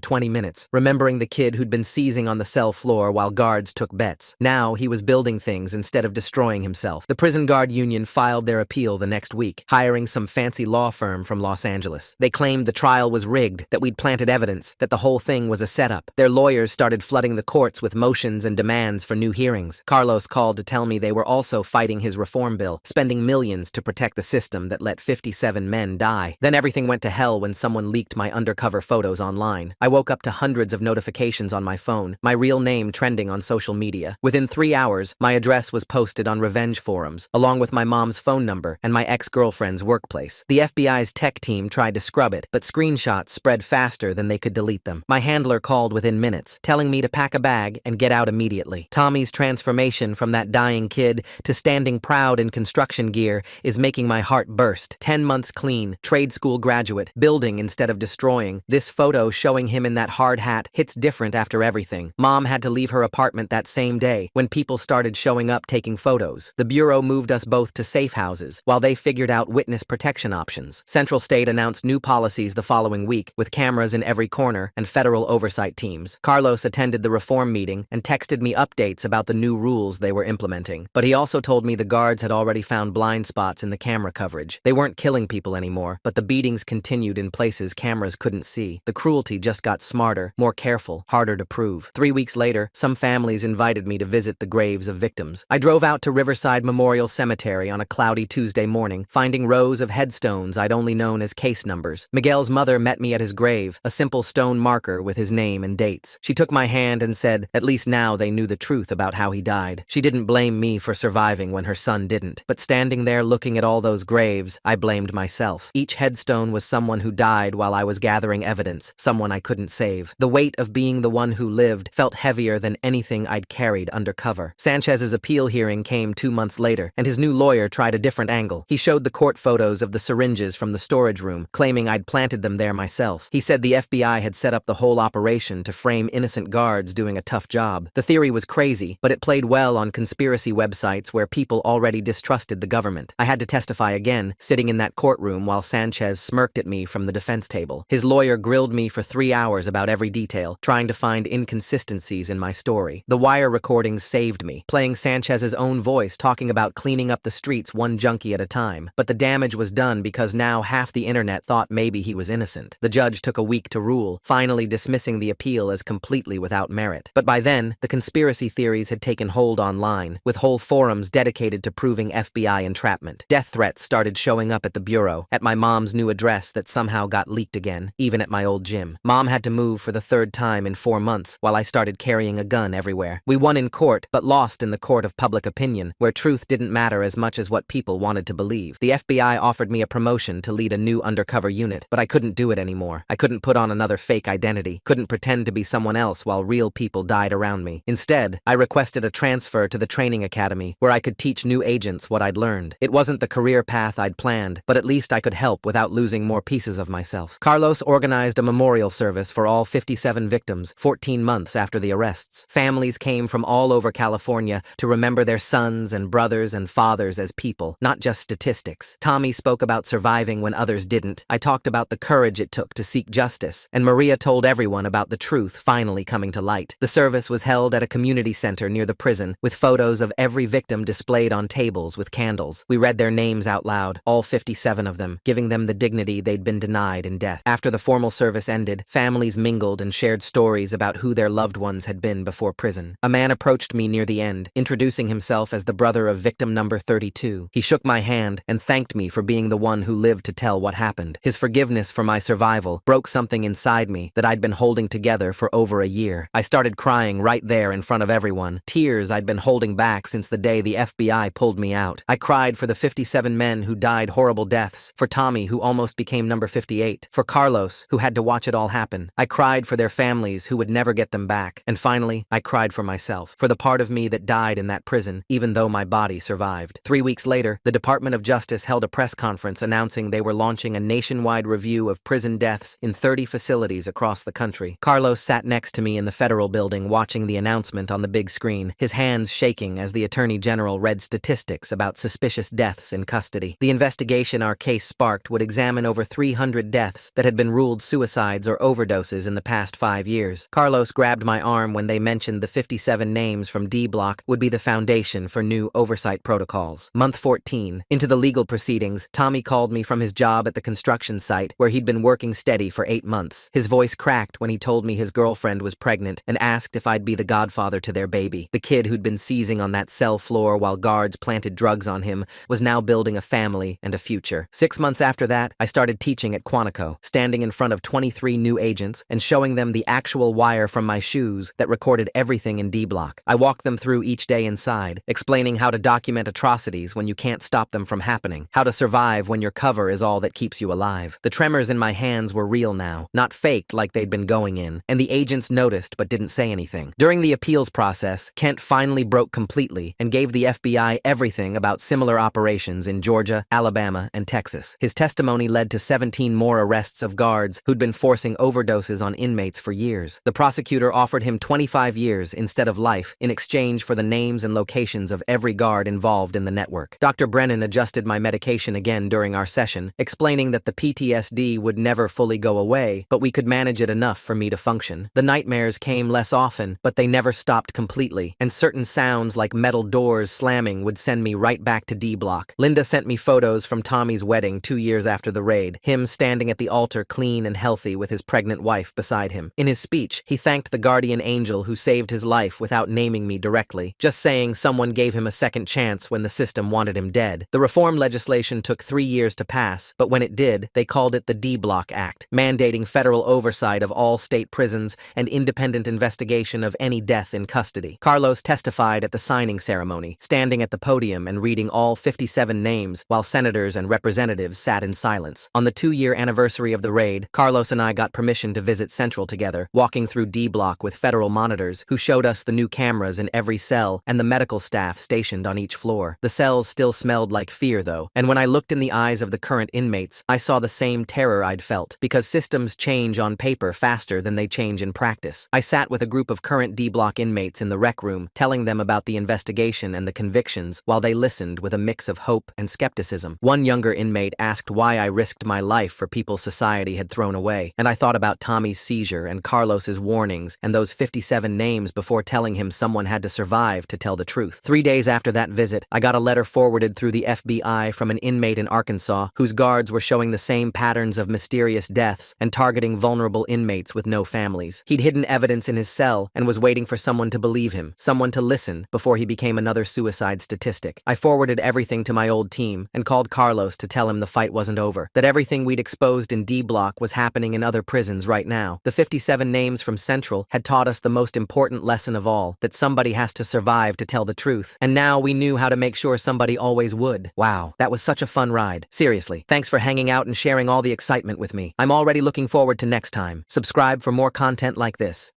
20 minutes, remembering the kid who'd been seizing on the cell floor while guards took bets. Now he was building things instead of destroying himself. The prison guard union filed their appeal the next week, hiring some fancy law firm from Los Angeles. They claimed the trial was rigged, that we'd planted evidence, that the whole thing was a setup. Their lawyers started flooding the courts with motions and demands for new hearings. Carlos called to tell me they were also fighting his reform bill, spending millions to protect the system that let 57 men die. Then everything went to hell when someone leaked my undercover photos online. I woke up to hundreds of notifications on my phone, my real name trending on social media. Within 3 hours, my address was posted on revenge forums, along with my mom's phone number and my ex-girlfriend's workplace. The FBI's tech team tried to scrub it, but screenshots spread faster than they could delete them. My handler called within minutes, telling me to pack a bag and get out immediately. Tommy's transformation from that dying kid to standing proud in construction gear is making my heart burst. 10 months clean, trade school graduate, building instead of destroying. This photo showing him in that hard hat hits different after everything. Mom had to leave her apartment that same day when people started showing up taking photos. The Bureau moved us both to safe houses while they figured out witness protection options. Central State announced new policies the following week with cameras in every corner and federal oversight teams. Carlos attended the reform meeting and texted me updates about the new rules they were implementing. But he also told me the guards had already found blind spots in the camera coverage. They weren't killing people anymore, but the beatings continued in places cameras couldn't see. The cruelty just got smarter, more careful, harder to prove. 3 weeks later, some families invited me to visit the graves of victims. I drove out to Riverside Memorial Cemetery on a cloudy Tuesday morning, finding rows of headstones I'd only known as case numbers. Miguel's mother met me at his grave, a simple stone marker with his name and dates. She took my hand and said, at least now they knew the truth about how he died. She didn't blame me for surviving when her son didn't. But standing there looking at all those graves, I blamed myself. Each headstone was someone who died while I was gathering evidence, someone I couldn't save. The weight of being the one who lived felt heavier than anything I'd carried undercover. Sanchez's appeal hearing came 2 months later, and his new lawyer tried a different angle. He showed the court photos of the syringes from the storage room, claiming I'd planted them there myself. He said the FBI had set up the whole operation to frame innocent guards doing a tough job. The theory was crazy, but it played well on conspiracy websites where people already distrusted the government. I had to testify again, sitting in that courtroom while Sanchez smirked at me from the defense table. His lawyer grilled me for 3 hours about every detail, trying to find inconsistencies in my story. The wire recordings saved me, playing Sanchez's own voice talking about cleaning up the streets one junkie at a time. But the damage was done because now half the internet thought maybe he was innocent. The judge took a week to rule, finally dismissing the appeal as completely without merit. But by then, the conspiracy theories had taken hold online, with whole forums dedicated to proving FBI entrapment. Death threats started showing up at the Bureau, at my mom's new address that somehow got leaked again, even at my old gym. Mom had to move for the 3rd time in 4 months, while I started carrying a gun everywhere. We won in court, but lost in the court of public opinion, where truth didn't matter as much as what people wanted to believe. The FBI offered me a promotion to lead a new undercover unit, but I couldn't do it anymore. I couldn't put on another fake identity, couldn't pretend to be someone else while real people died around me. Instead, I requested a transfer to the training academy, where I could teach new agents what I'd learned. It wasn't the career path I'd planned, but at least I could help without losing more pieces of myself. Carlos organized a memorial service for all 57 victims, 14 months after the arrests. Families came from all over California to remember their sons and brothers and fathers as people, not just statistics. Tommy spoke about surviving when others didn't. I talked about the courage it took to seek justice, and Maria told everyone about the truth finally coming to light. The service was held at a community center near the prison, with photos of every victim displayed on tables with candles. We read their names out loud, all 57 of them, giving them the dignity they'd been denied in death. After the formal service ended, families mingled and shared stories about who their loved ones had been before prison. A man approached me near the end, introducing himself as the brother of victim number 32. He shook my hand and thanked me for being the one who lived to tell what happened. His forgiveness for my survival broke something inside me that I'd been holding together for over a year. I started crying right there in front of everyone, tears I'd been holding back since the day the FBI pulled me out. I cried for the 57 men who died horrible deaths, for Tommy who almost became number 58, for Carlos who had to watch it all happen. I cried for their families who would never get them back. And finally, I cried for myself, for the part of me that died in that prison, even though my body survived. 3 weeks later, the Department of Justice held a press conference announcing they were launching a nationwide review of prison deaths in 30 facilities across the country. Carlos sat next to me in the federal building watching the announcement on the big screen, his hands shaking as the Attorney General journal read statistics about suspicious deaths in custody. The investigation our case sparked would examine over 300 deaths that had been ruled suicides or overdoses in the past 5 years. Carlos grabbed my arm when they mentioned the 57 names from D Block would be the foundation for new oversight protocols. Month 14. Into the legal proceedings, Tommy called me from his job at the construction site where he'd been working steady for 8 months. His voice cracked when he told me his girlfriend was pregnant and asked if I'd be the godfather to their baby. The kid who'd been seizing on that cell floor while guards planted drugs on him was now building a family and a future. 6 months after that, I started teaching at Quantico, standing in front of 23 new agents and showing them the actual wire from my shoes that recorded everything in D Block. I walked them through each day inside, explaining how to document atrocities when you can't stop them from happening, how to survive when your cover is all that keeps you alive. The tremors in my hands were real now, not faked like they'd been going in, and the agents noticed but didn't say anything. During the appeals process, Kent finally broke completely and gave the FBI everything about similar operations in Georgia, Alabama, and Texas. His testimony led to 17 more arrests of guards who'd been forcing overdoses on inmates for years. The prosecutor offered him 25 years instead of life in exchange for the names and locations of every guard involved in the network. Dr. Brennan adjusted my medication again during our session, explaining that the PTSD would never fully go away, but we could manage it enough for me to function. The nightmares came less often, but they never stopped completely, and certain sounds like metal doors slamming would send me right back to D Block. Linda sent me photos from Tommy's wedding 2 years after the raid, him standing at the altar clean and healthy with his pregnant wife beside him. In his speech, he thanked the guardian angel who saved his life without naming me directly, just saying someone gave him a second chance when the system wanted him dead. The reform legislation took 3 years to pass, but when it did, they called it the D Block Act, mandating federal oversight of all state prisons and independent investigation of any death in custody. Carlos testified at the signing ceremony, standing at the podium and reading all 57 names while senators and representatives sat in silence. On the 2-year anniversary of the raid, Carlos and I got permission to visit Central together, walking through D Block with federal monitors who showed us the new cameras in every cell and the medical staff stationed on each floor. The cells still smelled like fear, though, and when I looked in the eyes of the current inmates, I saw the same terror I'd felt, because systems change on paper faster than they change in practice. I sat with a group of current D Block inmates in the rec room, telling them about the investigation and the convictions, while they listened with a mix of hope and skepticism. One younger inmate asked why I risked my life for people society had thrown away, and I thought about Tommy's seizure and Carlos's warnings and those 57 names before telling him someone had to survive to tell the truth. 3 days after that visit, I got a letter forwarded through the FBI from an inmate in Arkansas whose guards were showing the same patterns of mysterious deaths and targeting vulnerable inmates with no families. He'd hidden evidence in his cell and was waiting for someone to believe him, someone to listen, before he became another suicide statistic. I forwarded everything to my old team and called Carlos to tell him the fight wasn't over, that everything we'd exposed in D Block was happening in other prisons right now. The 57 names from Central had taught us the most important lesson of all, that somebody has to survive to tell the truth, and now we knew how to make sure somebody always would. Wow, that was such a fun ride. Seriously, thanks for hanging out and sharing all the excitement with me. I'm already looking forward to next time. Subscribe for more content like this.